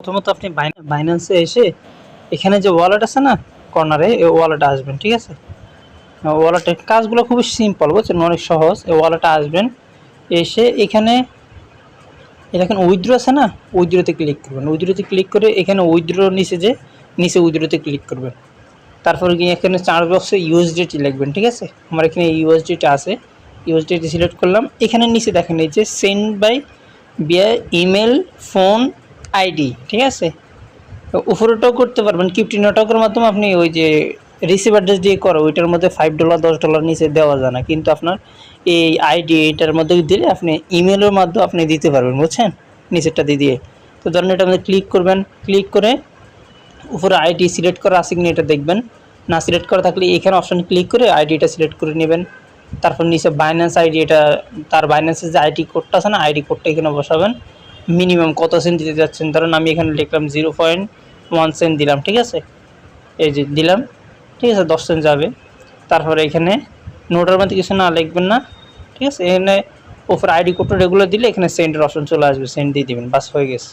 প্রথমত আপনি বাইন্যান্সে এসে এখানে যে ওয়ালেট আছে না কর্নারে, এই ওয়ালেটে আসবেন। ঠিক আছে, ওয়ালেটের কাজগুলো খুবই সিম্পল, বুঝছেন, অনেক সহজ। এই ওয়ালেটে আসবেন, এসে এখানে দেখেন উইথড্র আছে না, উইথড্রতে ক্লিক করবেন। উইথড্রতে ক্লিক করে এখানে উইথড্র নিচে উইথড্রতে ক্লিক করবেন। তারপরে গিয়ে এখানে চার্জ বক্সে ইউএসডিটি লিখবেন। ঠিক আছে, আমার এখানে ইউএসডিটি আছে, ইউএসডিটি সিলেক্ট করলাম। এখানে নিচে দেখেন এই যে সেন্ড বাই বিয়া ইমেল, ফোন, আইডি। ঠিক আছে, উপরেটাও করতে পারবেন, কিপ্টি নেটওয়ার্কের মাধ্যমে আপনি ওই যে রিসিভ অ্যাড্রেস দিয়ে করো, ওইটার মধ্যে $5 $10 নিচে দেওয়া যায় না, কিন্তু আপনার এই আইডি এইটার মধ্যে দিলে আপনি ইমেলের মাধ্যমে আপনি দিতে পারবেন, বুঝছেন, নিচেরটা দিয়ে। তো ধরেন এটা মধ্যে ক্লিক করবেন, ক্লিক করে উপরে আইডি সিলেক্ট করা আছে কিনা এটা দেখবেন। না সিলেক্ট করা থাকলে এখানে অপশানে ক্লিক করে আইডিটা সিলেক্ট করে নেবেন। তারপর নিচে বাইন্যান্স আইডি, এটা তার বাইন্যান্সের যে আইডি কোডটা আছে না, আইডি কোডটা এখানে বসাবেন। মিনিমাম কত সেন্ট দিতে যাচ্ছেন, ধরেন আমি এখানে লিখলাম 0.1 সেন্ট দিলাম। ঠিক আছে, এই যে দিলাম। ঠিক আছে, 10 সেন্ট যাবে। তারপরে এখানে নোটের মধ্যে কিছু না লিখবেন না। ঠিক আছে, এখানে উপরে আইডি কোডটা রেগুলার দিলে এখানে সেন্টের অপশন চলে আসবে, সেন্ট দিয়ে দিবেন, বাস হয়ে গেছে।